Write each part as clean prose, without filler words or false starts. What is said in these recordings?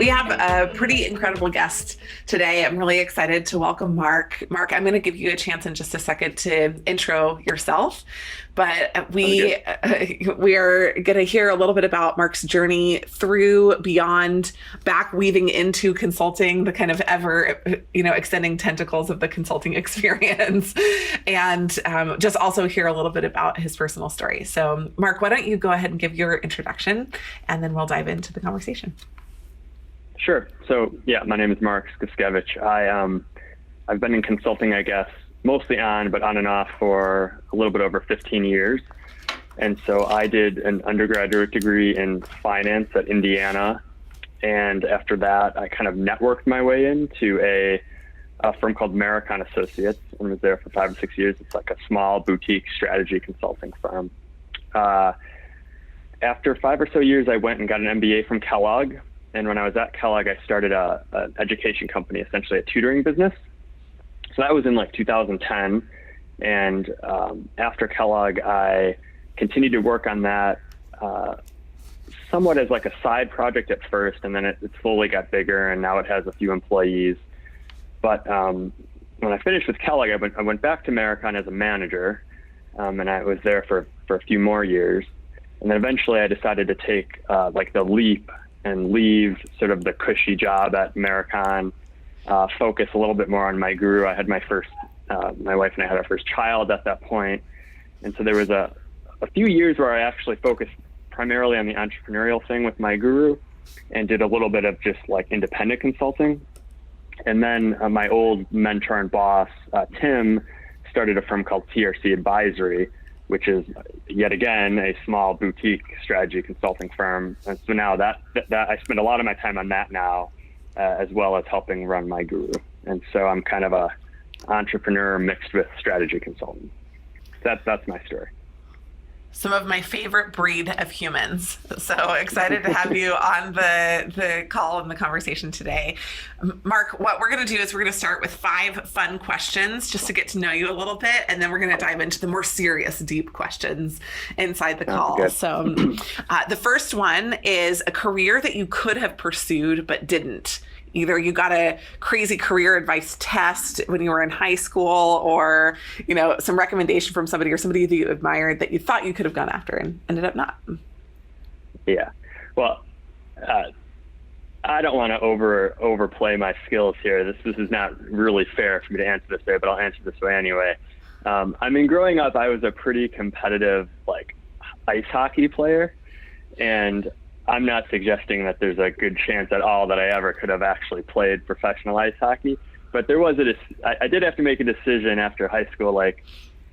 We have a pretty incredible guest today. I'm really excited to welcome Mark. Mark, I'm going to give you a chance in just a second to intro yourself, but we are going to hear a little bit about Mark's journey through, beyond, back weaving into consulting, the kind of ever, extending tentacles of the consulting experience, and just also hear a little bit about his personal story. So, Mark, why don't you go ahead and give your introduction, and then we'll dive into the conversation. Sure. So, my name is Mark Skoskiewicz. I've been in consulting, I guess, mostly on and off for a little bit over 15 years. And so I did an undergraduate degree in finance at Indiana. And after that, I kind of networked my way into a firm called Maracon Associates and was there for 5 or 6 years. It's like a small boutique strategy consulting firm. After 5 or so years, I went and got an MBA from Kellogg. And when I was at Kellogg, I started an education company, essentially a tutoring business. So that was in like 2010. And after Kellogg, I continued to work on that somewhat as like a side project at first, and then it slowly got bigger, and now it has a few employees. But when I finished with Kellogg, I went back to Maracon as a manager, and I was there for a few more years. And then eventually I decided to take like the leap and leave sort of the cushy job at Maracon, focus a little bit more on my guru. I had my wife and I had our first child at that point. And so there was a few years where I actually focused primarily on the entrepreneurial thing with my guru and did a little bit of just like independent consulting. And then my old mentor and boss, Tim, started a firm called TRC Advisory, which is yet again a small boutique strategy consulting firm. And so now that I spend a lot of my time on that now, as well as helping run my guru. And so I'm kind of a entrepreneur mixed with strategy consultant. That's my story. Some of my favorite breed of humans. So excited to have you on the call and the conversation today. Mark, what we're going to do is we're going to start with 5 fun questions just to get to know you a little bit. And then we're going to dive into the more serious, deep questions inside the call. Good. So the first one is a career that you could have pursued but didn't. Either you got a crazy career advice test when you were in high school, or, some recommendation from somebody or somebody that you admired that you thought you could have gone after and ended up not. Yeah. Well, I don't want to overplay my skills here. This is not really fair for me to answer this way, but I'll answer this way anyway. Growing up, I was a pretty competitive, like, ice hockey player, and I'm not suggesting that there's a good chance at all that I ever could have actually played professional ice hockey, but there was I did have to make a decision after high school. Like,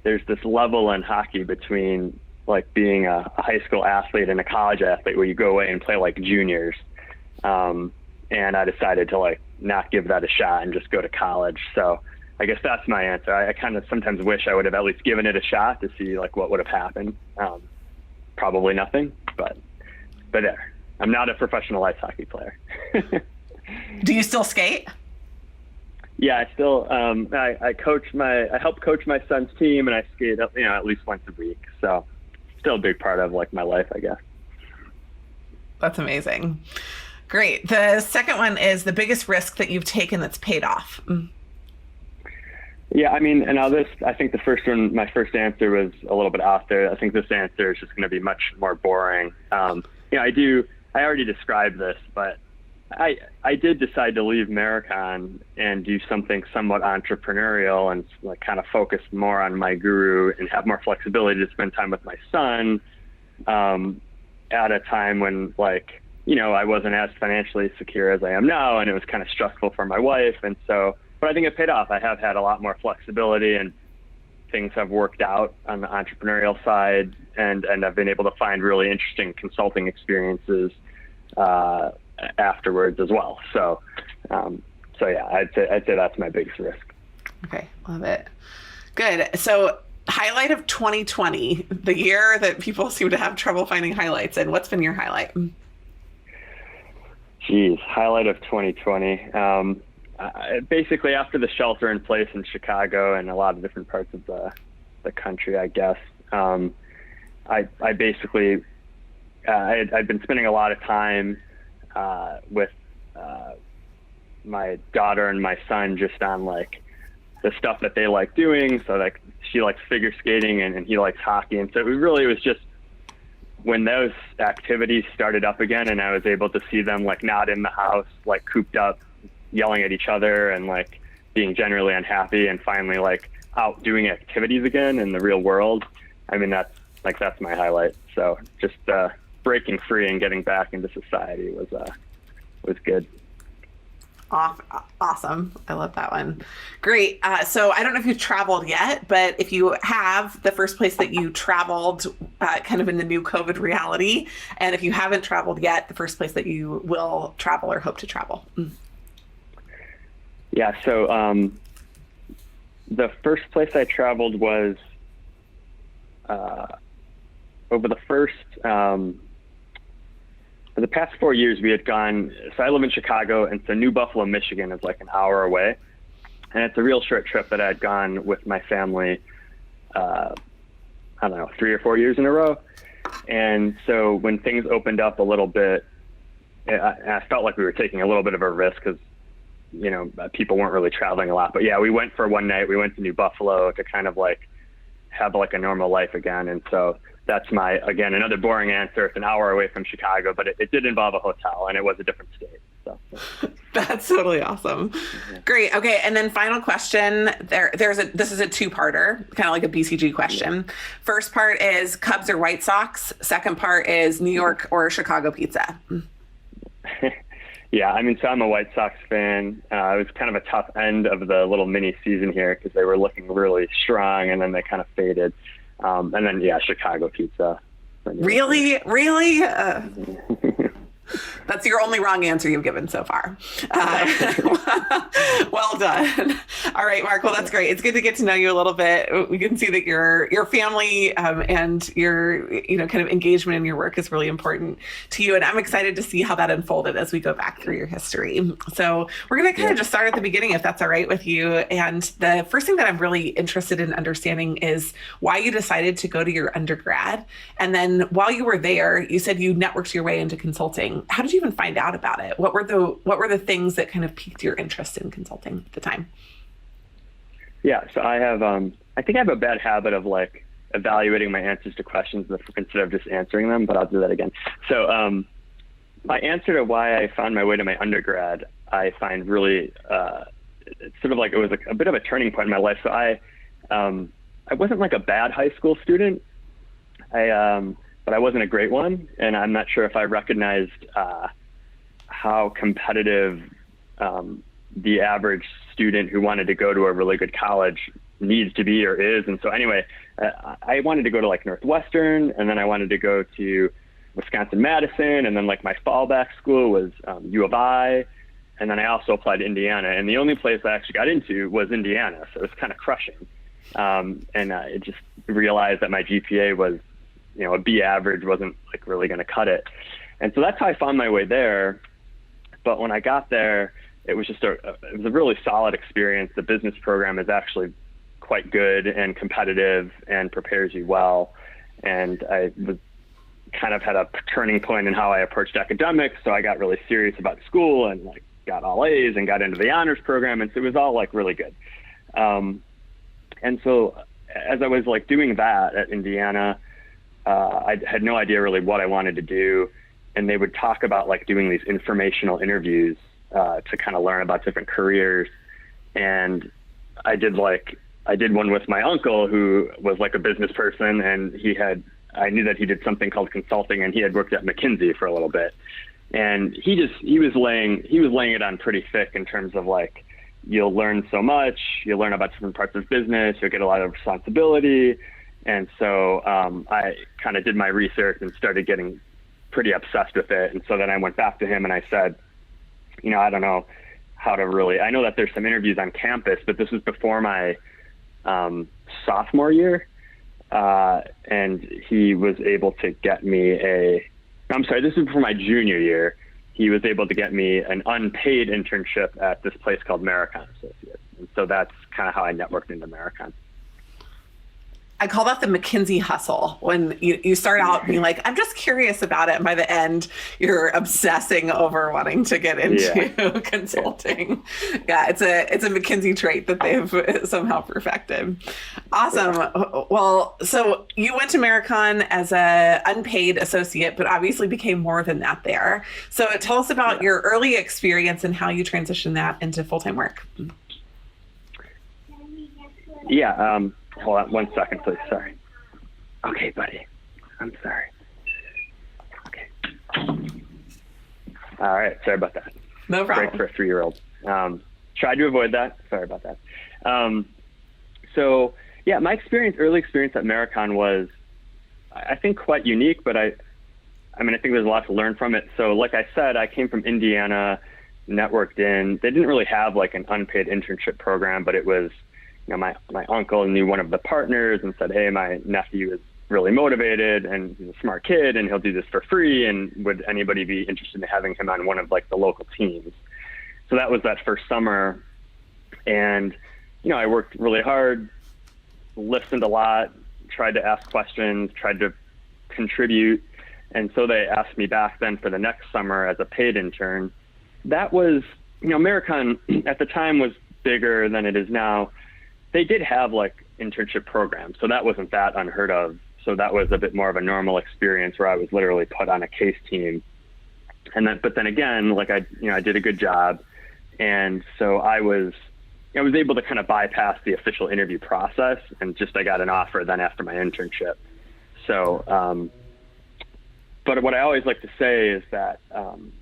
there's this level in hockey between like being a high school athlete and a college athlete where you go away and play like juniors. And I decided to like not give that a shot and just go to college. So I guess that's my answer. I kind of sometimes wish I would have at least given it a shot to see like what would have happened. Probably nothing, but there. I'm not a professional ice hockey player. Do you still skate? Yeah, I still, I help coach my son's team, and I skate, at least once a week. So still a big part of like my life, I guess. That's amazing. Great. The second one is the biggest risk that you've taken that's paid off. Yeah, I think the first one, my first answer was a little bit out there. I think this answer is just going to be much more boring. I already described this, but I did decide to leave Maracon and do something somewhat entrepreneurial and like kind of focus more on my guru and have more flexibility to spend time with my son at a time when I wasn't as financially secure as I am now, and it was kind of stressful for my wife. And so, but I think it paid off. I have had a lot more flexibility, and things have worked out on the entrepreneurial side, and I've been able to find really interesting consulting experiences afterwards as well. So yeah, I'd say that's my biggest risk. Okay, love it. Good. So highlight of 2020, the year that people seem to have trouble finding highlights in. What's been your highlight? Geez, highlight of 2020. Basically, after the shelter in place in Chicago and a lot of different parts of the country, I guess, I'd been spending a lot of time with my daughter and my son just on like the stuff that they like doing. So like she likes figure skating and he likes hockey. And so it really was just when those activities started up again and I was able to see them like not in the house, like cooped up, yelling at each other and like being generally unhappy and finally like out doing activities again in the real world. I mean, that's my highlight. So just breaking free and getting back into society was good. Awesome. I love that one. Great. So I don't know if you've traveled yet, but if you have, the first place that you traveled kind of in the new COVID reality, and if you haven't traveled yet, the first place that you will travel or hope to travel. Yeah. So the first place I traveled was over the first, for the past 4 years, we had gone, so I live in Chicago, and so New Buffalo, Michigan is like an hour away. And it's a real short trip that I had gone with my family, I don't know, 3 or 4 years in a row. And so when things opened up a little bit, I felt like we were taking a little bit of a risk because, you know, people weren't really traveling a lot. But yeah, we went for one night. We went to New Buffalo to kind of like have like a normal life again. And so that's again, another boring answer. It's an hour away from Chicago, but it did involve a hotel and it was a different state. So that's totally awesome. Yeah. Great. Okay. And then final question, this is a two-parter, kind of like a BCG question. Yeah. First part is Cubs or White Sox. Second part is New York or Chicago pizza. Yeah. I mean, so I'm a White Sox fan. It was kind of a tough end of the little mini season here because they were looking really strong and then they kind of faded. And then, yeah, Chicago pizza. Really? That's your only wrong answer you've given so far. Well done. All right, Mark. Well, that's great. It's good to get to know you a little bit. We can see that your family and your kind of engagement in your work is really important to you. And I'm excited to see how that unfolded as we go back through your history. So we're going to kind of just start at the beginning, if that's all right with you. And the first thing that I'm really interested in understanding is why you decided to go to your undergrad. And then while you were there, you said you networked your way into consulting. How did you even find out about it? What were the things that kind of piqued your interest in consulting at the time? Yeah, so I have I think I have a bad habit of like evaluating my answers to questions instead of just answering them, but I'll do that again. So my answer to why I found my way to my undergrad, I find really it's sort of like it was a bit of a turning point in my life. So I wasn't like a bad high school student. But I wasn't a great one, and I'm not sure if I recognized how competitive the average student who wanted to go to a really good college needs to be or is. And so anyway, I wanted to go to like Northwestern, and then I wanted to go to Wisconsin-Madison, and then like my fallback school was U of I, and then I also applied to Indiana, and the only place I actually got into was Indiana, so it was kind of crushing. And I just realized that my GPA was, a B average wasn't like really going to cut it. And so that's how I found my way there. But when I got there, it was just it was a really solid experience. The business program is actually quite good and competitive and prepares you well. And I was kind of had a turning point in how I approached academics. So I got really serious about school and like got all A's and got into the honors program. And so it was all like really good. And so as I was like doing that at Indiana, I had no idea really what I wanted to do. And they would talk about like doing these informational interviews to kind of learn about different careers. And I did one with my uncle, who was like a business person, and I knew that he did something called consulting, and he had worked at McKinsey for a little bit. And he was laying it on pretty thick in terms of like, you'll learn so much, you'll learn about different parts of business, you'll get a lot of responsibility. And so I kind of did my research and started getting pretty obsessed with it. And so then I went back to him and I said, I don't know how to really, I know that there's some interviews on campus, but this was before my sophomore year. And he was able to get me this is before my junior year. He was able to get me an unpaid internship at this place called Maracon Associates. And so that's kind of how I networked into Maracon. I call that the McKinsey hustle, when you start out being like, I'm just curious about it. And by the end, you're obsessing over wanting to get into consulting. Yeah, it's a McKinsey trait that they've somehow perfected. Awesome. Well, so you went to Maracon as a unpaid associate, but obviously became more than that there. So tell us about your early experience and how you transitioned that into full-time work. Yeah. Hold on 1 second, please. Sorry. Okay, buddy. I'm sorry. Okay. All right. Sorry about that. No problem. Break for a 3-year-old. Tried to avoid that. Sorry about that. So yeah, my early experience at Maracon was, I think, quite unique, but I mean, I think there's a lot to learn from it. So like I said, I came from Indiana, networked in. They didn't really have like an unpaid internship program, but it was, my uncle knew one of the partners and said, hey, my nephew is really motivated and he's a smart kid and he'll do this for free. And would anybody be interested in having him on one of like the local teams? So that was that first summer. And, I worked really hard, listened a lot, tried to ask questions, tried to contribute. And so they asked me back then for the next summer as a paid intern. That was, Maracon at the time was bigger than it is now. They did have like internship programs, so that wasn't that unheard of. So that was a bit more of a normal experience where I was literally put on a case team. But then again, like I did a good job. And so I was able to kind of bypass the official interview process and I got an offer then after my internship. So, but what I always like to say is that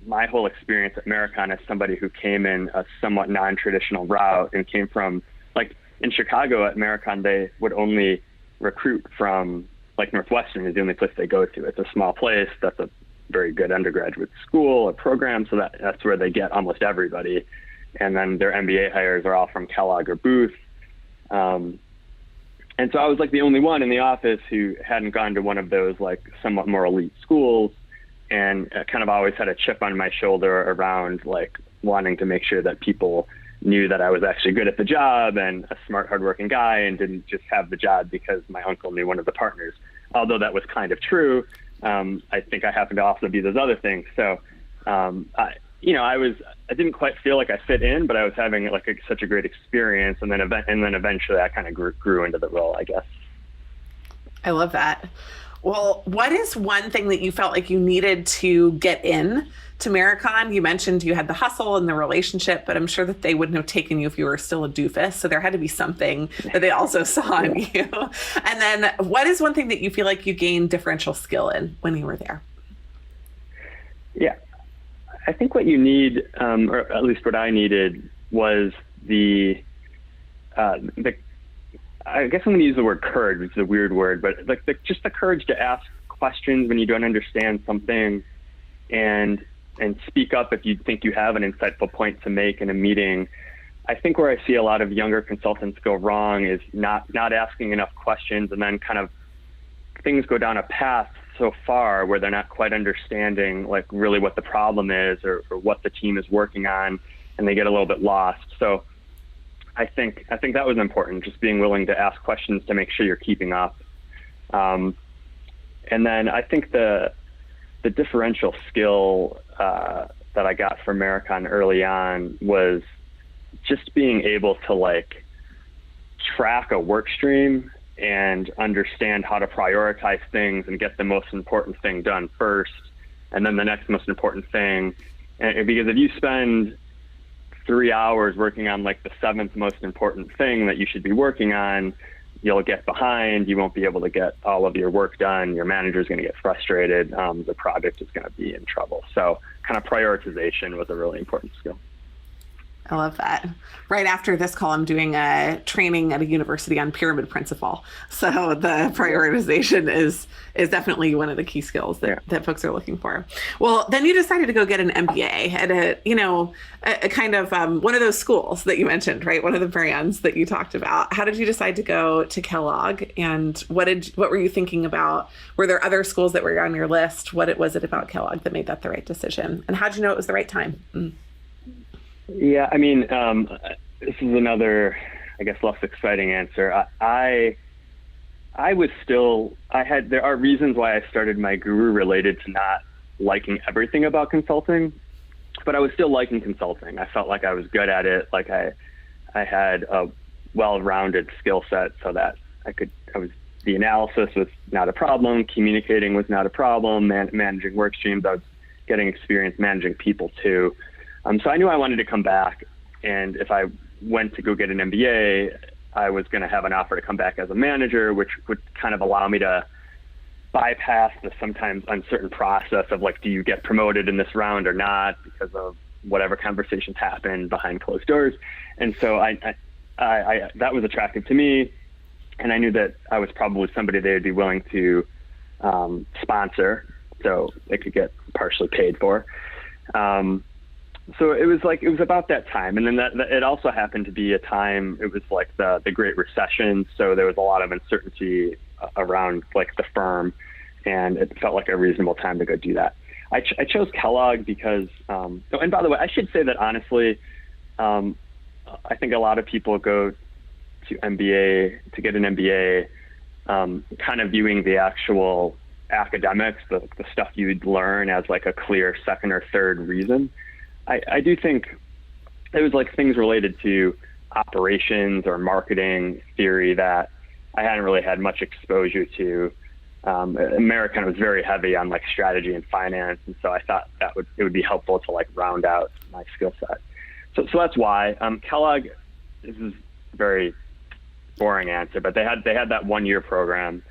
my whole experience at Maracon as somebody who came in a somewhat non-traditional route and came from, like, in Chicago at Maracon, they would only recruit from, like, Northwestern is the only place they go to. It's a small place. That's a very good undergraduate school or program, so that's where they get almost everybody. And then their MBA hires are all from Kellogg or Booth. And so I was like the only one in the office who hadn't gone to one of those like somewhat more elite schools, and kind of always had a chip on my shoulder around like wanting to make sure that people knew that I was actually good at the job and a smart, hardworking guy, and didn't just have the job because my uncle knew one of the partners. Although that was kind of true, I think I happened to also be those other things. So, I didn't quite feel like I fit in, but I was having like such a great experience, and then eventually I kind of grew into the role, I guess. I love that. Well, what is one thing that you felt like you needed to get in to Maracon? You mentioned you had the hustle and the relationship, but I'm sure that they wouldn't have taken you if you were still a doofus. So there had to be something that they also saw in you. And then what is one thing that you feel like you gained differential skill in when you were there? Yeah, I think what you need, or at least what I needed, was I guess I'm going to use the word courage, which is a weird word, but like just the courage to ask questions when you don't understand something, and speak up if you think you have an insightful point to make in a meeting. I think where I see a lot of younger consultants go wrong is not asking enough questions, and then kind of things go down a path so far where they're not quite understanding like really what the problem is or what the team is working on, and they get a little bit lost. So I think that was important, just being willing to ask questions to make sure you're keeping up. And then I think the differential skill that I got from Maracon early on was just being able to like track a work stream and understand how to prioritize things and get the most important thing done first, and then the next most important thing. And because if you spend 3 hours working on like the 7th most important thing that you should be working on, you'll get behind. You won't be able to get all of your work done. Your manager's going to get frustrated. The project is going to be in trouble. So kind of prioritization was a really important skill. I love that. Right after this call, I'm doing a training at a university on pyramid principle. So the prioritization is definitely one of the key skills that folks are looking for. Well, then you decided to go get an MBA at a kind of one of those schools that you mentioned, right? One of the brands that you talked about. How did you decide to go to Kellogg, and what were you thinking about? Were there other schools that were on your list? What was it about Kellogg that made that the right decision? And how did you know it was the right time? Yeah, I mean, this is another, I guess, less exciting answer. I there are reasons why I started my guru related to not liking everything about consulting, but I was still liking consulting. I felt like I was good at it. Like I had a well-rounded skill set so that the analysis was not a problem. Communicating was not a problem. Managing work streams, I was getting experience managing people too. So I knew I wanted to come back. And if I went to go get an MBA, I was going to have an offer to come back as a manager, which would kind of allow me to bypass the sometimes uncertain process of like, do you get promoted in this round or not, because of whatever conversations happen behind closed doors. And so I that was attractive to me. And I knew that I was probably somebody they would be willing to sponsor, so they could get partially paid for. So it was about that time. And then it also happened to be a time, it was like the Great Recession. So there was a lot of uncertainty around like the firm, and it felt like a reasonable time to go do that. I chose Kellogg because, and by the way, I should say that honestly, I think a lot of people go to get an MBA, kind of viewing the actual academics, the stuff you'd learn as like a clear second or third reason. I do think it was like things related to operations or marketing theory that I hadn't really had much exposure to. Maracon was very heavy on like strategy and finance, and so I thought it would be helpful to like round out my skill set. So that's why Kellogg. This is a very boring answer, but they had that 1-year program,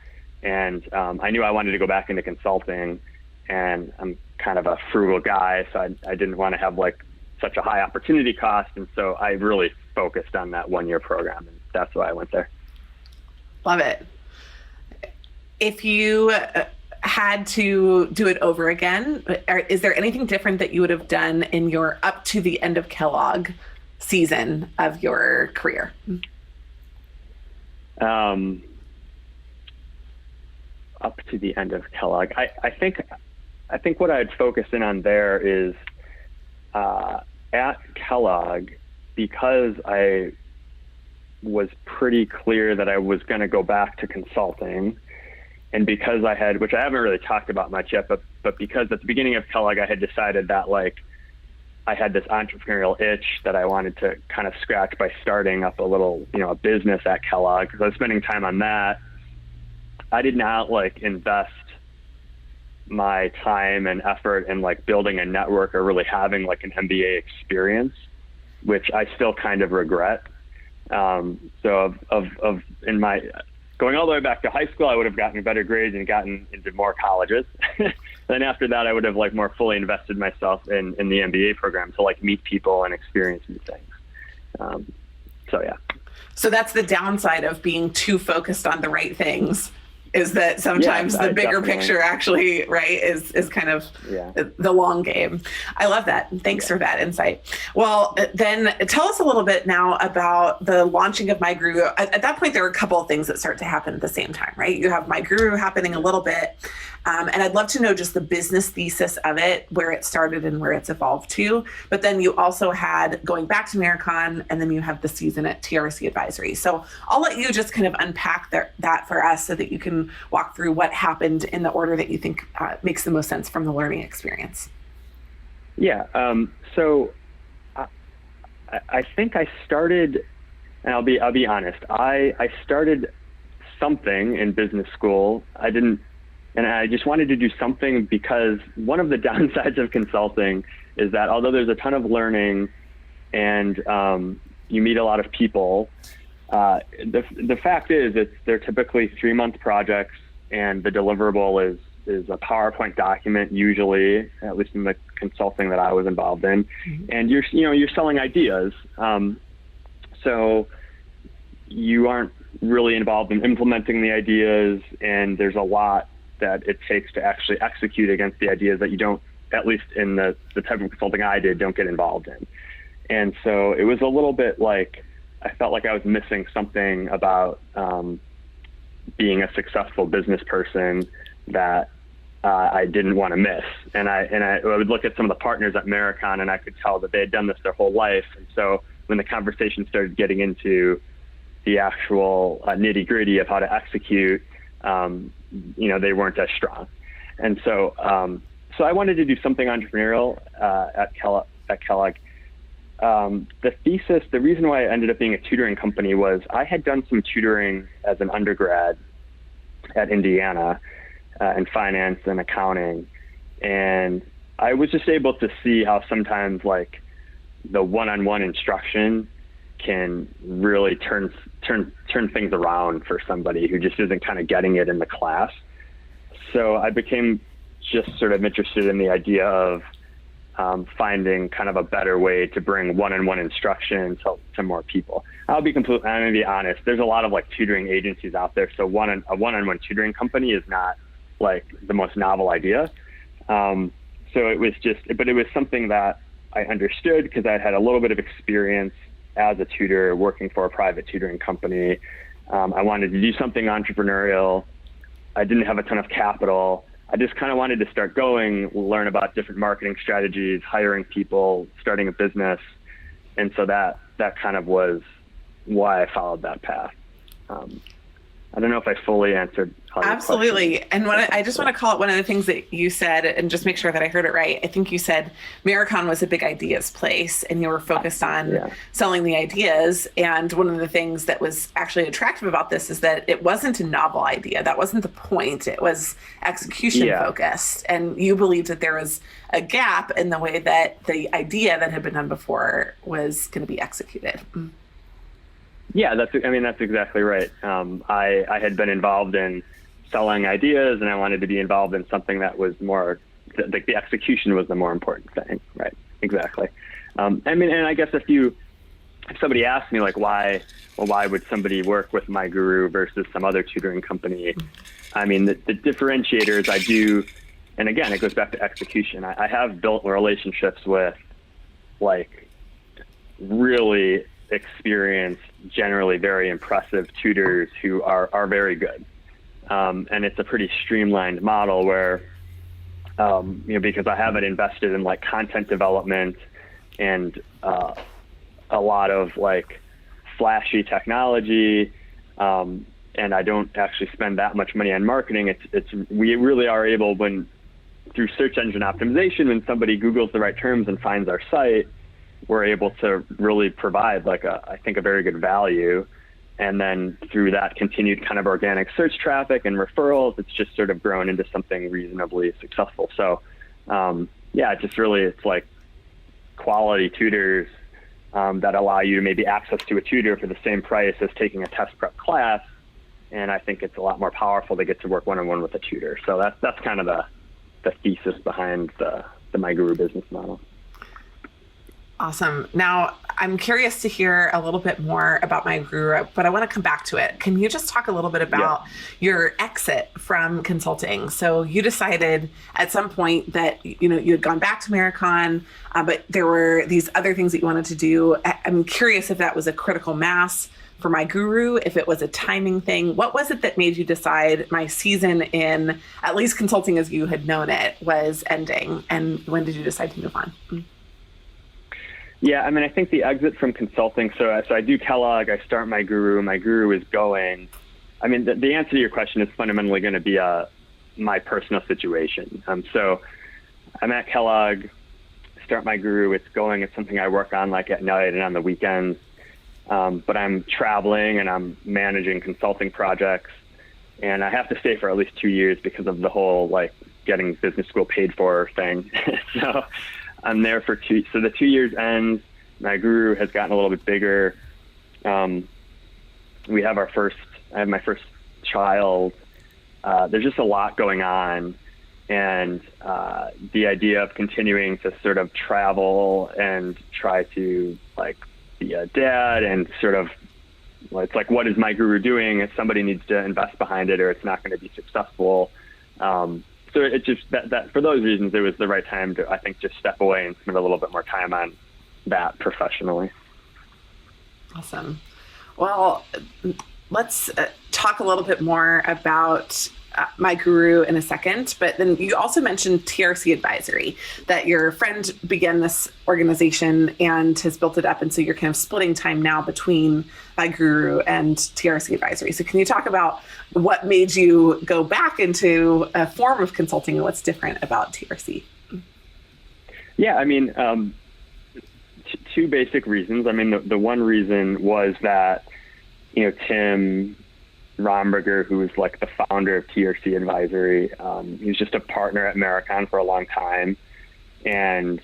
and I knew I wanted to go back into consulting, and I'm kind of a frugal guy, so I didn't want to have like such a high opportunity cost, and so I really focused on that 1-year program, and that's why I went there. Love it. If you had to do it over again, is there anything different that you would have done in your up to the end of Kellogg season of your career? Up to the end of Kellogg, I think what I'd focus in on there is at Kellogg, because I was pretty clear that I was going to go back to consulting. And because I had, which I haven't really talked about much yet, but because at the beginning of Kellogg, I had decided that like I had this entrepreneurial itch that I wanted to kind of scratch by starting up a little, a business at Kellogg, because I was spending time on that. I did not like invest my time and effort in like building a network or really having like an MBA experience, which I still kind of regret. So in my going all the way back to high school, I would have gotten better grades and gotten into more colleges. Then after that, I would have like more fully invested myself in the MBA program to like meet people and experience new things. So yeah. So that's the downside of being too focused on the right things, is that sometimes the bigger picture actually, right, is kind of the long game. I love that. Thanks for that insight. Well, then tell us a little bit now about the launching of My Guru. At that point, there are a couple of things that start to happen at the same time, right? You have My Guru happening a little bit. And I'd love to know just the business thesis of it, where it started and where it's evolved to. But then you also had going back to Maracon, and then you have the season at TRC Advisory. So I'll let you just kind of unpack that for us so that you can walk through what happened in the order that you think makes the most sense from the learning experience. Yeah. So I think I started, and I'll be honest, I started something in business school. And I just wanted to do something, because one of the downsides of consulting is that although there's a ton of learning and you meet a lot of people, the fact is they're typically 3-month projects, and the deliverable is a PowerPoint document, usually, at least in the consulting that I was involved in. Mm-hmm. And you're selling ideas. So you aren't really involved in implementing the ideas, and there's a lot that it takes to actually execute against the ideas that you don't, at least in the type of consulting I did, don't get involved in. And so it was a little bit like, I felt like I was missing something about being a successful business person that I didn't want to miss. And I would look at some of the partners at Maracon, and I could tell that they had done this their whole life. And so when the conversation started getting into the actual nitty gritty of how to execute, they weren't as strong. And so, so I wanted to do something entrepreneurial at Kellogg. The reason why I ended up being a tutoring company was I had done some tutoring as an undergrad at Indiana in finance and accounting. And I was just able to see how sometimes like the one-on-one instruction can really turn things around for somebody who just isn't kind of getting it in the class. So I became just sort of interested in the idea of finding kind of a better way to bring one-on-one instruction to more people. I'm gonna be honest. There's a lot of like tutoring agencies out there. So a one-on-one tutoring company is not like the most novel idea. So it was something that I understood because I had a little bit of experience as a tutor working for a private tutoring company. I wanted to do something entrepreneurial. I didn't have a ton of capital. I just kind of wanted to start going, learn about different marketing strategies, hiring people, starting a business. And so that kind of was why I followed that path. I don't know if I fully answered all your Absolutely. questions. And I just want to call it one of the things that you said and just make sure that I heard it right. I think you said Maracon was a big ideas place and you were focused on selling the ideas. And one of the things that was actually attractive about this is that it wasn't a novel idea. That wasn't the point. It was execution focused. And you believed that there was a gap in the way that the idea that had been done before was going to be executed. Yeah, that's exactly right. I had been involved in selling ideas and I wanted to be involved in something that was more, like the execution was the more important thing. Right. Exactly. And I guess if somebody asked me like, why would somebody work with My Guru versus some other tutoring company? I mean, the differentiators I do, and again, it goes back to execution. I have built relationships with like really experienced, generally very impressive tutors who are very good. And it's a pretty streamlined model where, because I haven't invested in like content development and a lot of like flashy technology, and I don't actually spend that much money on marketing. We really are able, through search engine optimization, when somebody Googles the right terms and finds our site, we're able to really provide I think a very good value. And then through that continued kind of organic search traffic and referrals, it's just sort of grown into something reasonably successful. So it's like quality tutors that allow you maybe access to a tutor for the same price as taking a test prep class. And I think it's a lot more powerful to get to work one-on-one with a tutor. So that's kind of the thesis behind the My Guru business model. Awesome. Now, I'm curious to hear a little bit more about My Guru, but I want to come back to it. Can you just talk a little bit about your exit from consulting? So you decided at some point that, you had gone back to Maracon, but there were these other things that you wanted to do. I'm curious if that was a critical mass for My Guru, if it was a timing thing. What was it that made you decide my season in at least consulting as you had known it was ending? And when did you decide to move on? Yeah, I think the exit from consulting, so I do Kellogg, I start My Guru is going. The answer to your question is fundamentally going to be my personal situation. So I'm at Kellogg, start My Guru, it's going, it's something I work on like at night and on the weekends, but I'm traveling and I'm managing consulting projects, and I have to stay for at least 2 years because of the whole like getting business school paid for thing. So I'm there for so the 2 years ends. My Guru has gotten a little bit bigger. I have my first child. There's just a lot going on. And the idea of continuing to sort of travel and try to like be a dad and sort of, it's like, what is My Guru doing? If somebody needs to invest behind it or it's not going to be successful. So it just that for those reasons, it was the right time to, I think, just step away and spend a little bit more time on that professionally. Awesome. Well, let's talk a little bit more about My Guru in a second, but then you also mentioned TRC Advisory, that your friend began this organization and has built it up. And so you're kind of splitting time now between My Guru and TRC Advisory. So can you talk about what made you go back into a form of consulting and what's different about TRC? Yeah, I mean, two basic reasons. I mean, the one reason was that, Tim Romberger, who was like the founder of TRC Advisory, he was just a partner at Maracon for a long time. And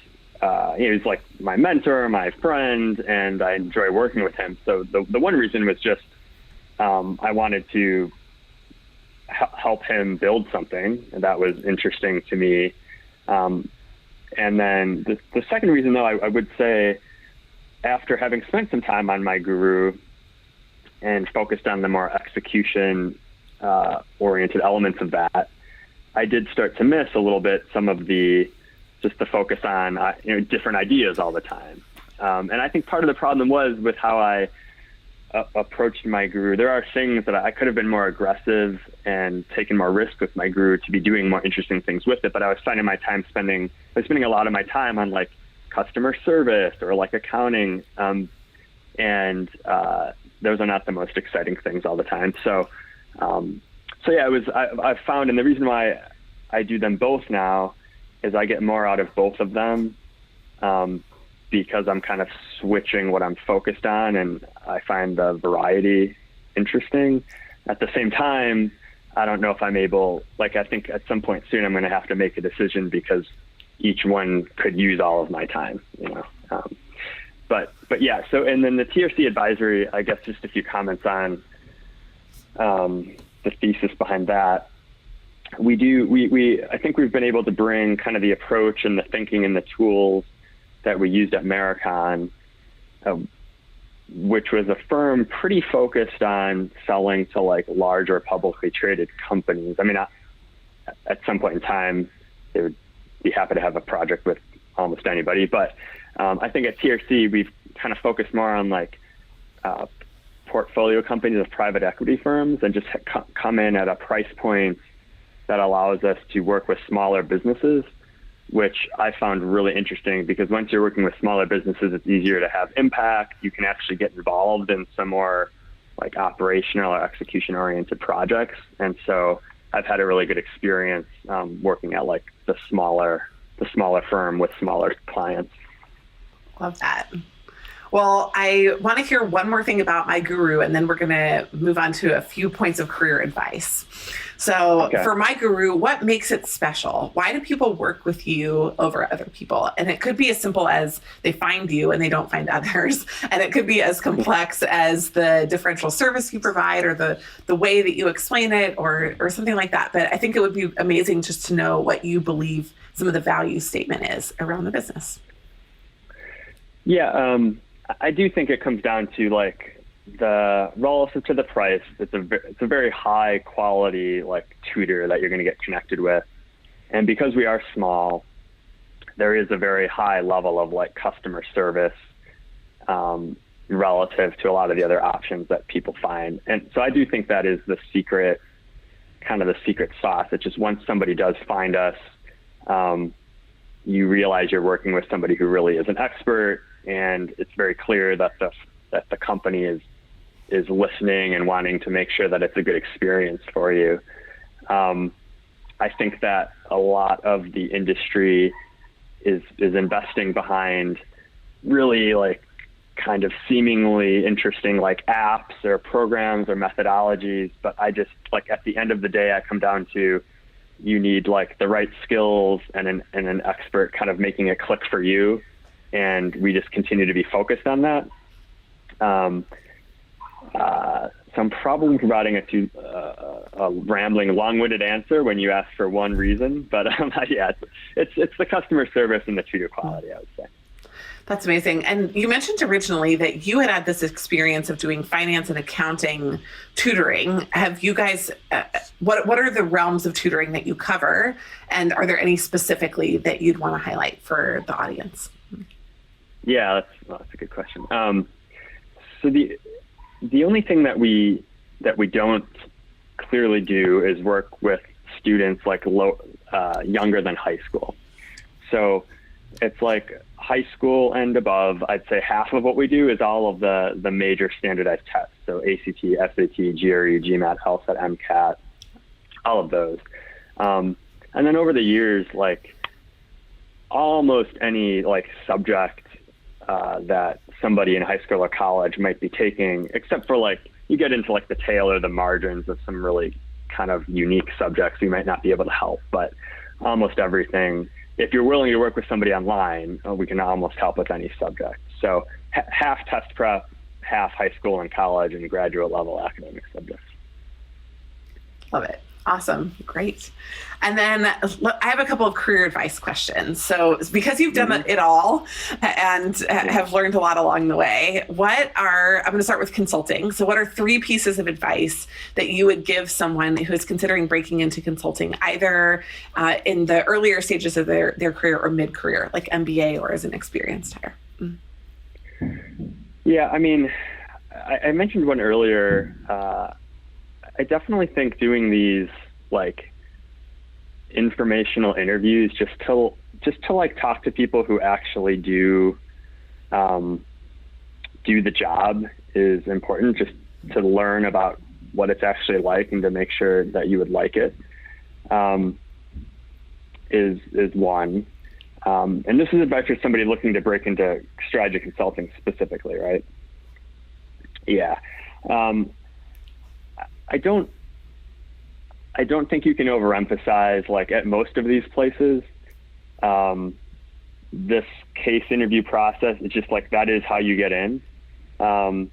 he was like my mentor, my friend, and I enjoy working with him. So the one reason was just I wanted to help him build something that was interesting to me. And then the second reason, though, I would say, after having spent some time on My Guru and focused on the more execution oriented elements of that, I did start to miss a little bit some of the focus on different ideas all the time. And I think part of the problem was with how I approached My Guru. There are things that I could have been more aggressive and taken more risk with My Guru to be doing more interesting things with it, but I was finding I was spending a lot of my time on like customer service or like accounting, and those are not the most exciting things all the time. So yeah, I've found, and the reason why I do them both now is I get more out of both of them, because I'm kind of switching what I'm focused on, and I find the variety interesting. At the same time, I don't know if I'm able, I think at some point soon I'm going to have to make a decision because each one could use all of my time, But yeah, so, and then the TRC Advisory, I guess just a few comments on the thesis behind that. I think we've been able to bring kind of the approach and the thinking and the tools that we used at Maracon, which was a firm pretty focused on selling to like larger publicly traded companies. I mean, at some point in time, they would be happy to have a project with almost anybody, but I think at TRC, we've kind of focused more on like portfolio companies of private equity firms and just come in at a price point that allows us to work with smaller businesses, which I found really interesting because once you're working with smaller businesses, it's easier to have impact. You can actually get involved in some more like operational or execution oriented projects. And so I've had a really good experience working at like the smaller firm with smaller clients. Love that. Well, I want to hear one more thing about My Guru, and then we're going to move on to a few points of career advice. So For My Guru, what makes it special? Why do people work with you over other people? And it could be as simple as they find you and they don't find others. And it could be as complex as the differential service you provide or the way that you explain it or something like that. But I think it would be amazing just to know what you believe some of the value statement is around the business. Yeah, I do think it comes down to like the relative to the price. It's a very high quality like tutor that you're going to get connected with, and because we are small, there is a very high level of like customer service relative to a lot of the other options that people find. And so I do think that is the secret, kind of the secret sauce. It's just once somebody does find us, you realize you're working with somebody who really is an expert. And it's very clear that the company is listening and wanting to make sure that it's a good experience for you. I think that a lot of the industry is investing behind really like kind of seemingly interesting like apps or programs or methodologies. But I just like at the end of the day, I come down to you need like the right skills and an expert kind of making it click for you. And we just continue to be focused on that. So I'm probably providing a rambling, long-winded answer when you ask for one reason, but yeah, it's the customer service and the tutor quality, I would say. That's amazing. And you mentioned originally that you had this experience of doing finance and accounting tutoring. Have you guys, what are the realms of tutoring that you cover? And are there any specifically that you'd want to highlight for the audience? Yeah, that's a good question. So the only thing that we that we don't clearly do is work with students like younger than high school. So it's like high school and above. I'd say half of what we do is all of the major standardized tests. So ACT, SAT, GRE, GMAT, LSAT, MCAT, all of those. And then over the years, like almost any like subject that somebody in high school or college might be taking, except for like you get into like the tail or the margins of some really kind of unique subjects you might not be able to help, but almost everything, if you're willing to work with somebody online, we can almost help with any subject. So half test prep, half high school and college and graduate level academic subjects. Love it. Awesome. Great. And then I have a couple of career advice questions. So because you've done it all and have learned a lot along the way, I'm going to start with consulting. So what are 3 pieces of advice that you would give someone who is considering breaking into consulting, either in the earlier stages of their career or mid-career, like MBA or as an experienced hire? Yeah, I mean, I mentioned one earlier. I definitely think doing these like informational interviews just to like talk to people who actually do the job is important, just to learn about what it's actually like and to make sure that you would like it is one. And this is advice for somebody looking to break into strategy consulting specifically, right? Yeah. I don't think you can overemphasize, like at most of these places, this case interview process. It's just like, that is how you get in. So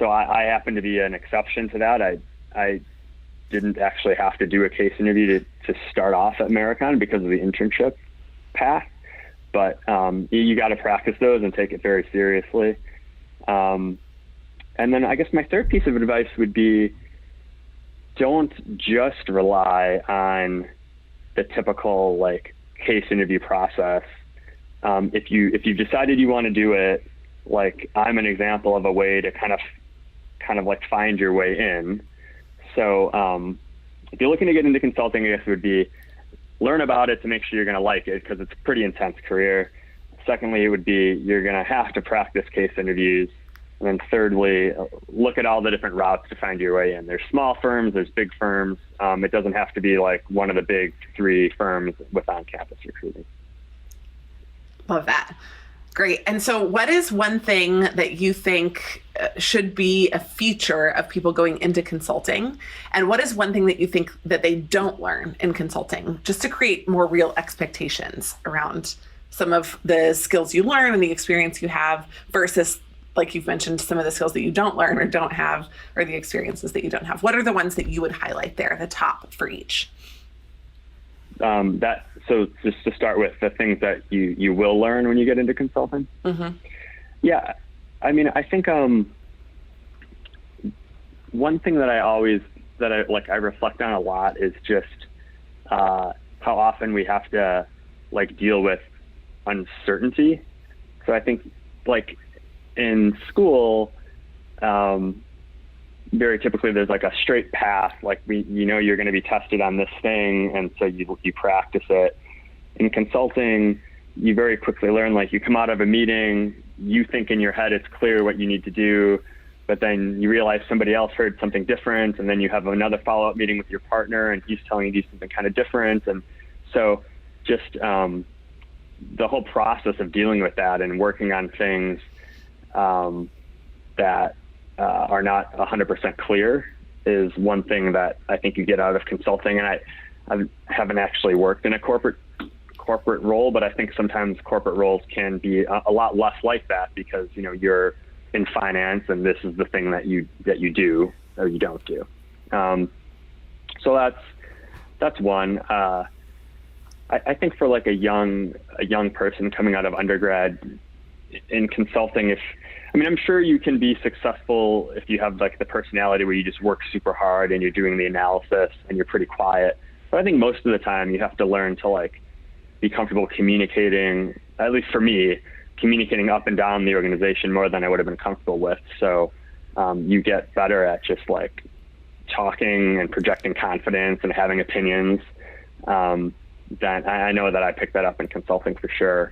I happen to be an exception to that. I didn't actually have to do a case interview to start off at Maracon because of the internship path, but you got to practice those and take it very seriously. And then I guess my third piece of advice would be, don't just rely on the typical like case interview process. If you've decided you want to do it, like I'm an example of a way to kind of like find your way in. So if you're looking to get into consulting, I guess it would be learn about it to make sure you're going to like it, because it's a pretty intense career. Secondly, it would be you're going to have to practice case interviews. And then thirdly, look at all the different routes to find your way in. There's small firms, there's big firms. It doesn't have to be like one of the big 3 firms with on-campus recruiting. Love that. Great. And so what is one thing that you think should be a feature of people going into consulting? And what is one thing that you think that they don't learn in consulting, just to create more real expectations around some of the skills you learn and the experience you have versus, like you've mentioned, some of the skills that you don't learn or don't have, or the experiences that you don't have? What are the ones that you would highlight there, the top for each? So just to start with, the things that you will learn when you get into consulting. Mm-hmm. Yeah. I mean, I think one thing that I reflect on a lot is just how often we have to like deal with uncertainty. So I think like in school, very typically there's like a straight path, like you're going to be tested on this thing, and so you practice it. In consulting, you very quickly learn, like you come out of a meeting, you think in your head it's clear what you need to do, but then you realize somebody else heard something different, and then you have another follow-up meeting with your partner and he's telling you to do something kind of different. And so just the whole process of dealing with that and working on things that are not 100% clear is one thing that I think you get out of consulting. And I haven't actually worked in a corporate role, but I think sometimes corporate roles can be a lot less like that, because you're in finance and this is the thing that you do or you don't do. So that's one. I think for like a young person coming out of undergrad in consulting, I'm sure you can be successful if you have like the personality where you just work super hard and you're doing the analysis and you're pretty quiet. But I think most of the time you have to learn to like be comfortable communicating, at least for me, communicating up and down the organization more than I would have been comfortable with. So you get better at just like talking and projecting confidence and having opinions, then I know that I picked that up in consulting for sure.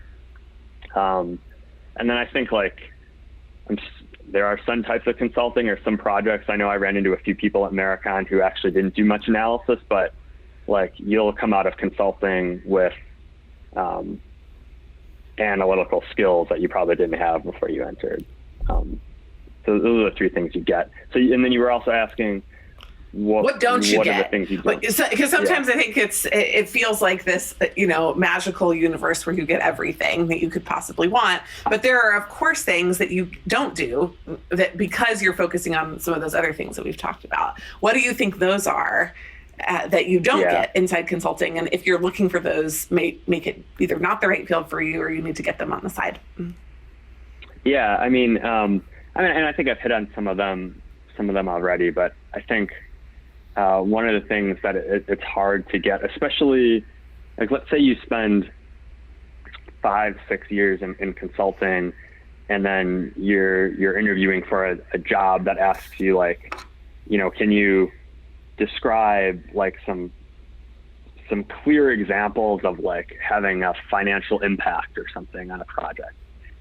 And then I think there are some types of consulting or some projects. I know I ran into a few people at Maracon who actually didn't do much analysis, but you'll come out of consulting with analytical skills that you probably didn't have before you entered. So those are the three things you get. And then you were also asking, what don't you get? Are the things you don't? Because sometimes I think it feels like this, magical universe where you get everything that you could possibly want. But there are, of course, things that you don't do that because you're focusing on some of those other things that we've talked about. What do you think those are that you don't get inside consulting? And if you're looking for those, make it either not the right field for you or you need to get them on the side. Yeah, I mean, and I think I've hit on some of them already, but I think one of the things that it's hard to get, especially let's say you spend 5-6 years in consulting, and then you're interviewing for a job that asks you can you describe some clear examples of having a financial impact or something on a project.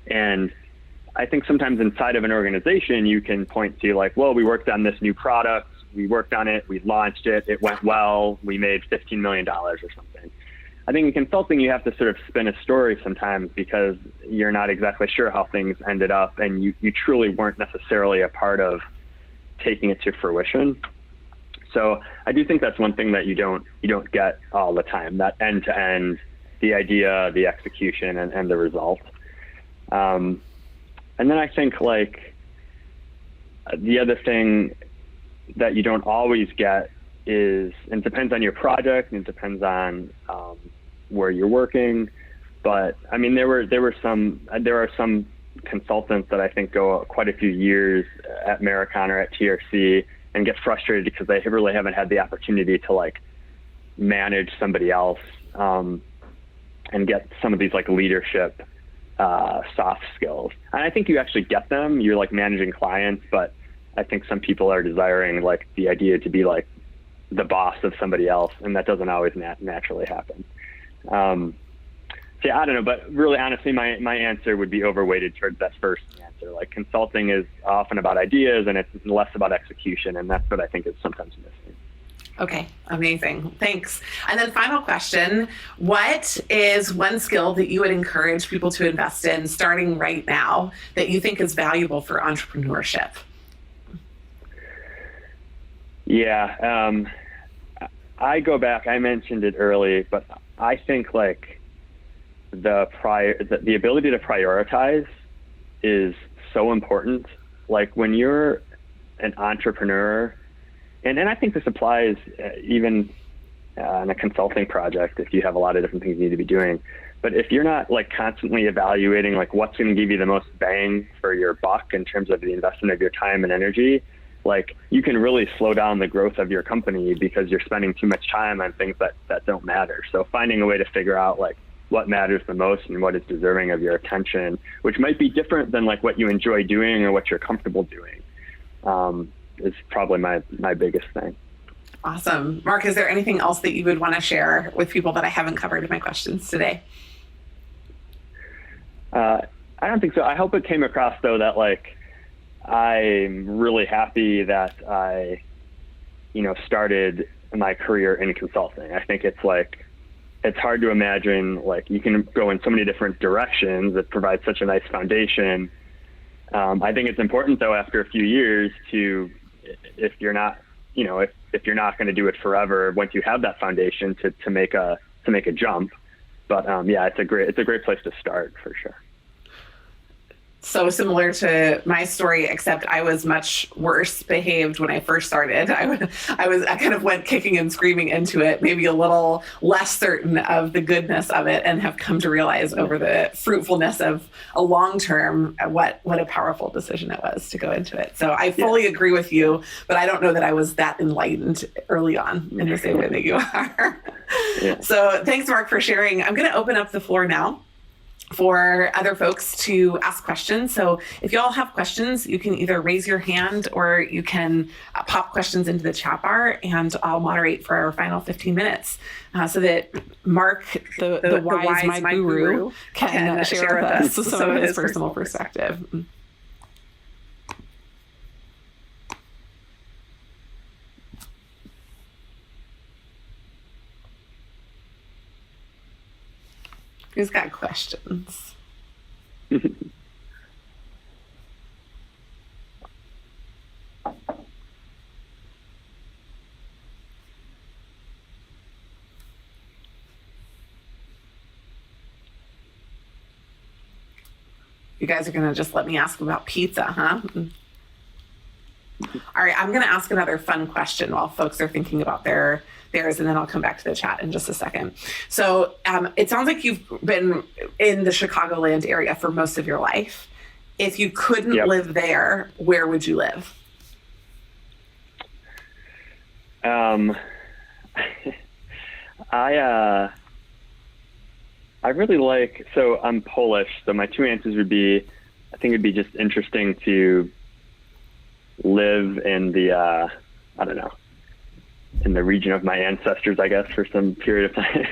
And I think sometimes inside of an organization, you can point to we worked on this new product, we worked on it, we launched it, it went well, we made $15 million or something. I think in consulting, you have to sort of spin a story sometimes because you're not exactly sure how things ended up, and you truly weren't necessarily a part of taking it to fruition. So I do think that's one thing that you don't get all the time, that end to end, the idea, the execution, and the result. And then I think the other thing that you don't always get is, and it depends on your project and it depends on where you're working. But I mean, there are some consultants that I think go quite a few years at Maracon or at TRC and get frustrated because they really haven't had the opportunity to manage somebody else and get some of these leadership soft skills. And I think you actually get them. You're managing clients, but I think some people are desiring the idea to be the boss of somebody else, and that doesn't always naturally happen. So yeah, I don't know, but really honestly, my answer would be overweighted towards that first answer. Consulting is often about ideas and it's less about execution, and that's what I think is sometimes missing. Okay, amazing. Thanks. And then final question, what is one skill that you would encourage people to invest in starting right now that you think is valuable for entrepreneurship? Yeah, I go back, I mentioned it early, but I think the ability to prioritize is so important. When you're an entrepreneur, and I think this applies even in a consulting project if you have a lot of different things you need to be doing. But if you're not constantly evaluating what's going to give you the most bang for your buck in terms of the investment of your time and energy, you can really slow down the growth of your company because you're spending too much time on things that don't matter. So finding a way to figure out what matters the most and what is deserving of your attention, which might be different than what you enjoy doing or what you're comfortable doing, is probably my biggest thing. Awesome. Mark, is there anything else that you would want to share with people that I haven't covered in my questions today? I don't think so. I hope it came across though that I'm really happy that I, started my career in consulting. I think it's hard to imagine, you can go in so many different directions that provide such a nice foundation. I think it's important though, after a few years if you're not going to do it forever, once you have that foundation to make a jump. But yeah, it's a great place to start for sure. So similar to my story, except I was much worse behaved when I first started. I kind of went kicking and screaming into it, maybe a little less certain of the goodness of it, and have come to realize over the fruitfulness of a long term what a powerful decision it was to go into it. So I fully agree with you, but I don't know that I was that enlightened early on in the same way that you are. Yeah. So thanks, Mark, for sharing. I'm going to open up the floor now for other folks to ask questions. So if you all have questions, you can either raise your hand or you can pop questions into the chat bar, and I'll moderate for our final 15 minutes so that Mark, the wise my guru, can share with us some of his personal perspective. Who's got questions? You guys are going to just let me ask about pizza, huh? All right, I'm going to ask another fun question while folks are thinking about theirs, and then I'll come back to the chat in just a second. So it sounds like you've been in the Chicagoland area for most of your life. If you couldn't live there, where would you live? I really like, so I'm Polish, so my two answers would be, I think it'd be just interesting to live in the, I don't know, in the region of my ancestors, I guess, for some period of time.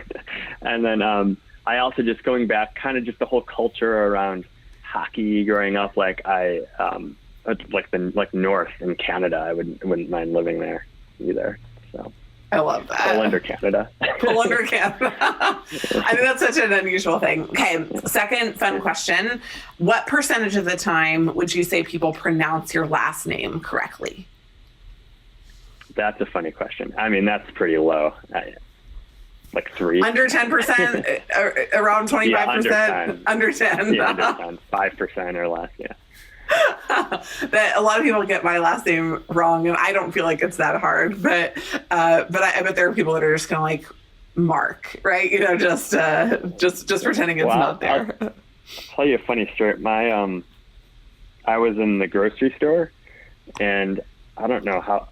And then I also just going back, kind of just the whole culture around hockey growing up, like like North in Canada, I wouldn't mind living there either. So I love that. Poland or Canada. Poland or Canada. I think that's such an unusual thing. Okay, second fun question. What percentage of the time would you say people pronounce your last name correctly? That's a funny question. I mean, that's pretty low. Like 3. Under 10%? Around 25%? Yeah, under 10. Under 10. Yeah, under 10. 5% or less, yeah. That a lot of people get my last name wrong, and I don't feel like it's that hard. But I bet there are people that are just kind of like Mark, right? You know, just pretending it's not there. I'll tell you a funny story. I was in the grocery store, and I don't know how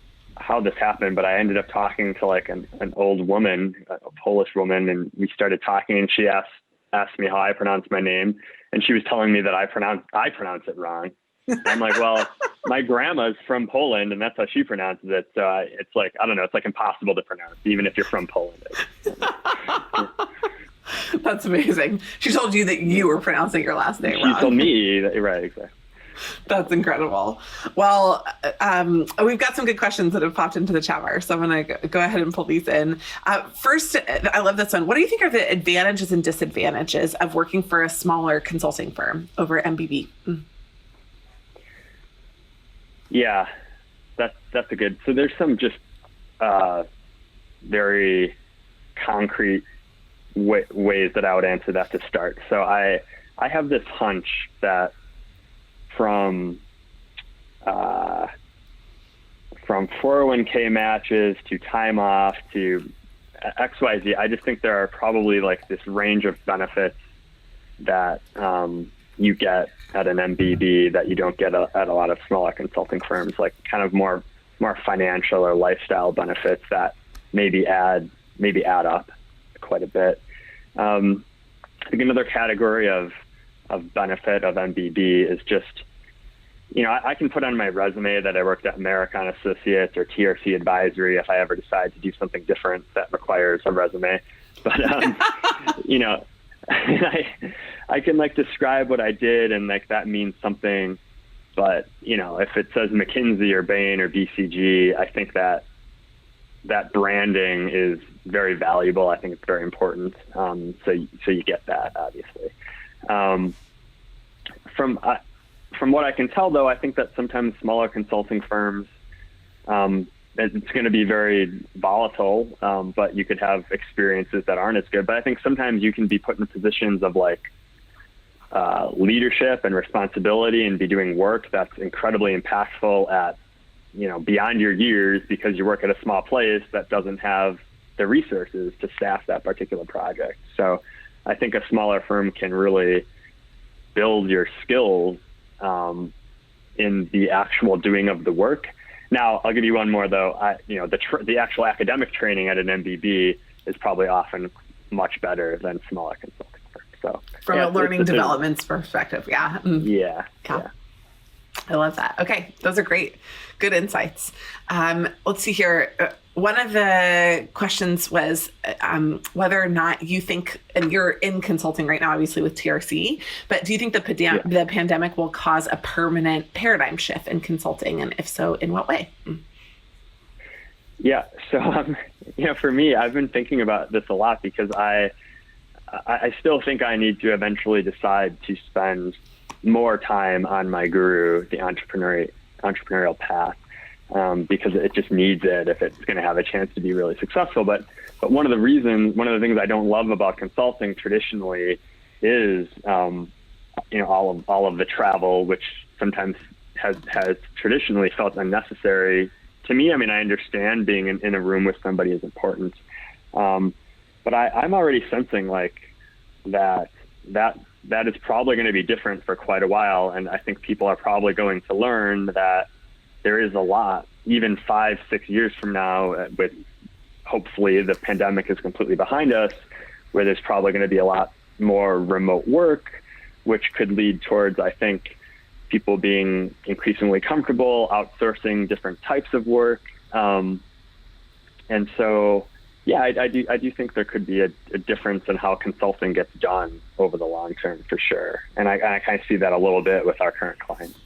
this happened, but I ended up talking to like an old woman, a Polish woman, and we started talking, and she asked me how I pronounce my name, and she was telling me that I pronounce it wrong. I'm like, well, my grandma's from Poland, and that's how she pronounces it. So it's like, I don't know, it's like impossible to pronounce, even if you're from Poland. That's amazing. She told you that you were pronouncing your last name wrong. She told me, right, exactly. That's incredible. Well, we've got some good questions that have popped into the chat bar, so I'm going to go ahead and pull these in. First, I love this one. What do you think are the advantages and disadvantages of working for a smaller consulting firm over MBB? Yeah, that's a good. So there's some just very concrete ways that I would answer that to start. So I have this hunch that from 401k matches to time off to XYZ, I just think there are probably like this range of benefits that you get at an MBB that you don't get at a lot of smaller consulting firms, like kind of more financial or lifestyle benefits that maybe add up quite a bit. I think another category of benefit of MBB is just, you know, I can put on my resume that I worked at Maracon Associates or TRC Advisory if I ever decide to do something different that requires a resume. But, you know, I can like describe what I did and like that means something. But, you know, if it says McKinsey or Bain or BCG, I think that branding is very valuable. I think it's very important. So you get that, obviously. From what I can tell, though, I think that sometimes smaller consulting firms, it's going to be very volatile, but you could have experiences that aren't as good. But I think sometimes you can be put in positions of like leadership and responsibility and be doing work that's incredibly impactful at, you know, beyond your years because you work at a small place that doesn't have the resources to staff that particular project. So I think a smaller firm can really build your skills in the actual doing of the work. Now, I'll give you one more, though. The actual academic training at an MBB is probably often much better than smaller consulting firms. So from a learning development perspective. Yeah. Yeah. I love that. Okay. Those are great. Good insights. Let's see here. One of the questions was whether or not you think, and you're in consulting right now, obviously with TRC, but do you think the pandemic will cause a permanent paradigm shift in consulting? And if so, in what way? Yeah. So, for me, I've been thinking about this a lot because I still think I need to eventually decide to spend more time on my guru, the entrepreneurial path, because it just needs it if it's going to have a chance to be really successful. But one of the things I don't love about consulting traditionally is, all of the travel, which sometimes has traditionally felt unnecessary to me. I mean, I understand being in a room with somebody is important. But I'm already sensing like that is probably going to be different for quite a while. And I think people are probably going to learn that there is a lot, even 5-6 years from now, with hopefully the pandemic is completely behind us, where there's probably going to be a lot more remote work, which could lead towards, I think, people being increasingly comfortable outsourcing different types of work. And so, yeah, I do think there could be a difference in how consulting gets done over the long term, for sure. And I kind of see that a little bit with our current clients.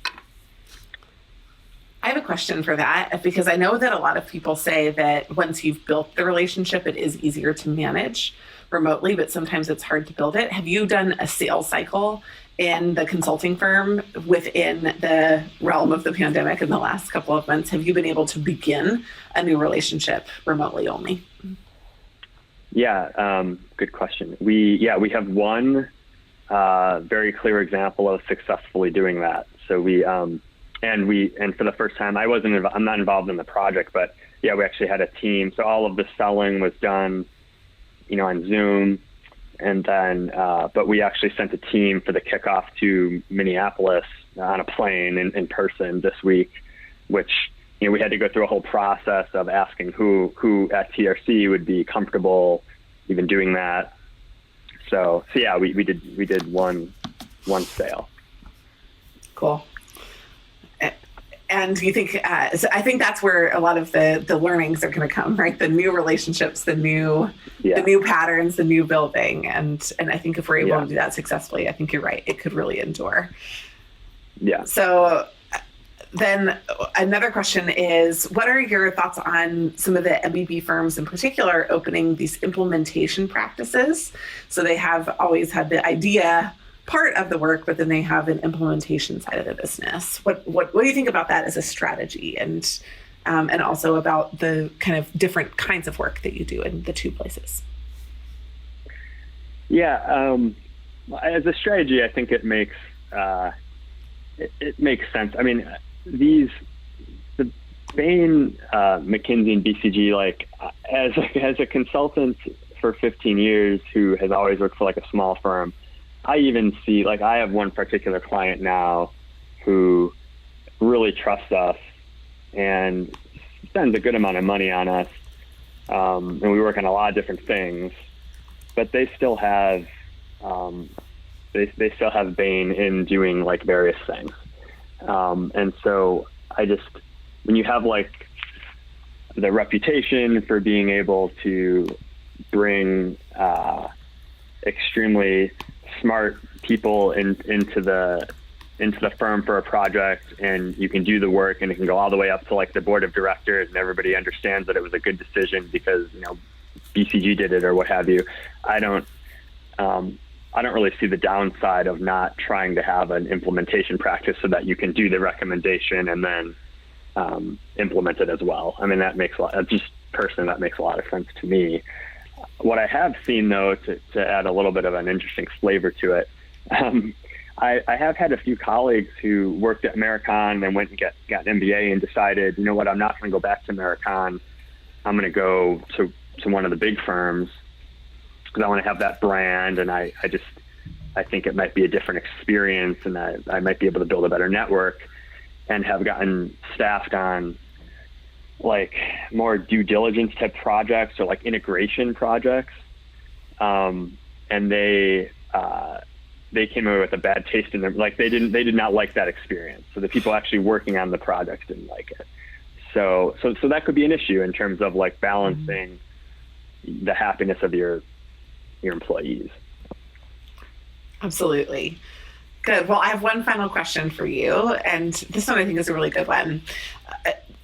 I have a question for that, because I know that a lot of people say that once you've built the relationship, it is easier to manage remotely, but sometimes it's hard to build it. Have you done a sales cycle in the consulting firm within the realm of the pandemic in the last couple of months? Have you been able to begin a new relationship remotely only? Yeah, good question. We have one very clear example of successfully doing that. So and for the first time, I'm not involved in the project, but yeah, we actually had a team. So all of the selling was done, on Zoom, and then but we actually sent a team for the kickoff to Minneapolis on a plane in person this week, which we had to go through a whole process of asking who at TRC would be comfortable even doing that. So yeah, we did one sale. Cool. And you think, so I think that's where a lot of the learnings are going to come, right? The new relationships, the new patterns, the new building. And I think if we're able to do that successfully, I think you're right. It could really endure. Yeah. So then another question is, what are your thoughts on some of the MBB firms in particular opening these implementation practices? So they have always had the idea part of the work, but then they have an implementation side of the business. What do you think about that as a strategy, and also about the kind of different kinds of work that you do in the two places? Yeah, as a strategy, I think it makes sense. I mean, the Bain, McKinsey, and BCG, like as a consultant for 15 years who has always worked for like a small firm, I even see, like, I have one particular client now who really trusts us and spends a good amount of money on us. And we work on a lot of different things, but they still have, they still have Bain in doing like various things. And so when you have like the reputation for being able to bring, extremely smart people into the firm for a project, and you can do the work, and it can go all the way up to like the board of directors, and everybody understands that it was a good decision because BCG did it or what have you. I don't really see the downside of not trying to have an implementation practice so that you can do the recommendation and then implement it as well. I mean, that makes a lot of sense to me. What I have seen, though, to add a little bit of an interesting flavor to it, I have had a few colleagues who worked at Maracon and went and got an MBA and decided, you know what, I'm not going to go back to Maracon. I'm going to go to one of the big firms because I want to have that brand, and I think it might be a different experience, and I might be able to build a better network, and have gotten staffed on like more due diligence type projects or like integration projects. And they they came away with a bad taste in their, like they did not like that experience. So the people actually working on the project didn't like it. So that could be an issue in terms of like balancing the happiness of your employees. Absolutely. Good. Well, I have one final question for you, and this one I think is a really good one.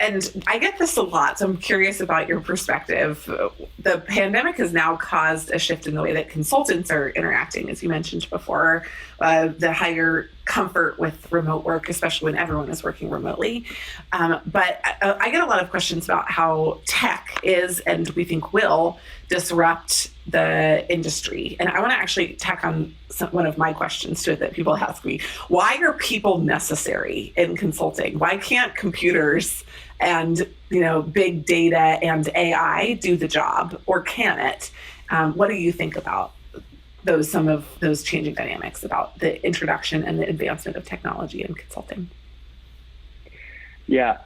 And I get this a lot, so I'm curious about your perspective. The pandemic has now caused a shift in the way that consultants are interacting, as you mentioned before, the higher comfort with remote work, especially when everyone is working remotely. But I get a lot of questions about how tech is, and we think will, disrupt the industry. And I want to actually tack on one of my questions to it that people ask me. Why are people necessary in consulting? Why can't computers and big data and AI do the job, or can it? What do you think about some of those changing dynamics about the introduction and the advancement of technology in consulting? Yeah,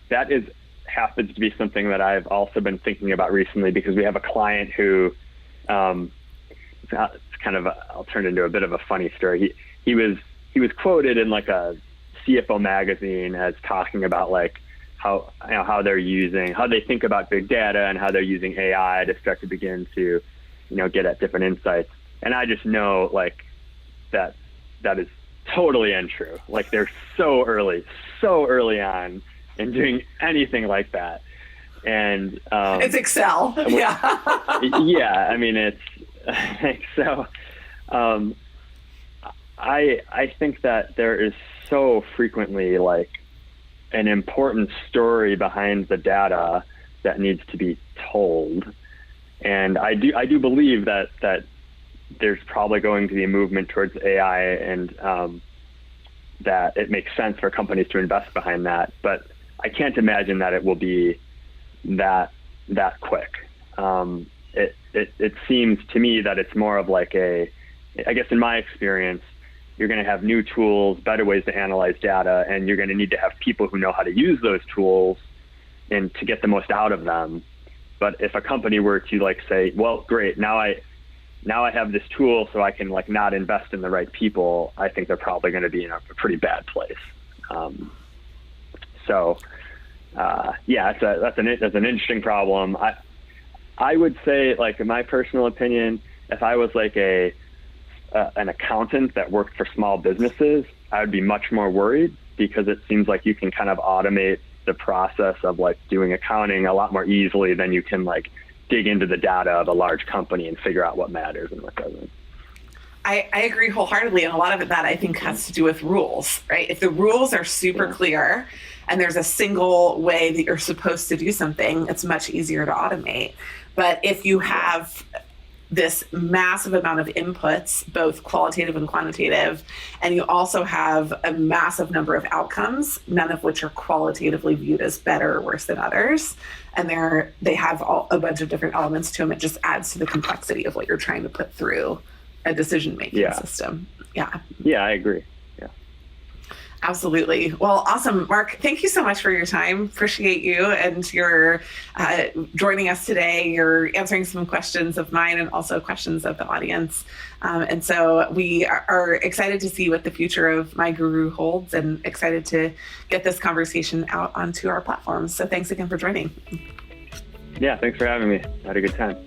that happens to be something that I've also been thinking about recently, because we have a client who, it's kind of I'll turn it into a bit of a funny story. He was quoted in like a CFO magazine as talking about like how they think about big data and how they're using AI to start to begin to get at different insights. And I just know like that is totally untrue. Like they're so early on in doing anything like that. And it's Excel. Yeah. Yeah. I mean, it's so I think that there is so frequently like an important story behind the data that needs to be told. And I do believe that there's probably going to be a movement towards AI, and that it makes sense for companies to invest behind that. But I can't imagine that it will be that quick. It seems to me that it's more of like I guess in my experience, you're going to have new tools, better ways to analyze data, and you're going to need to have people who know how to use those tools and to get the most out of them. But if a company were to like say, well, great, now I have this tool, so I can like not invest in the right people, I think they're probably going to be in a pretty bad place. Yeah, that's an interesting problem. I would say, like in my personal opinion, if I was like an accountant that worked for small businesses, I would be much more worried, because it seems like you can kind of automate the process of like doing accounting a lot more easily than you can like dig into the data of a large company and figure out what matters and what doesn't. I agree wholeheartedly. And a lot of that I think has to do with rules, right? If the rules are super clear and there's a single way that you're supposed to do something, it's much easier to automate. But if you have this massive amount of inputs, both qualitative and quantitative, and you also have a massive number of outcomes, none of which are qualitatively viewed as better or worse than others, and they have a bunch of different elements to them, it just adds to the complexity of what you're trying to put through a decision-making system. Yeah, I agree. Absolutely. Well, awesome. Mark, thank you so much for your time. Appreciate you and your joining us today. You're answering some questions of mine and also questions of the audience. And so we are excited to see what the future of My Guru holds, and excited to get this conversation out onto our platforms. So thanks again for joining. Yeah, thanks for having me. I had a good time.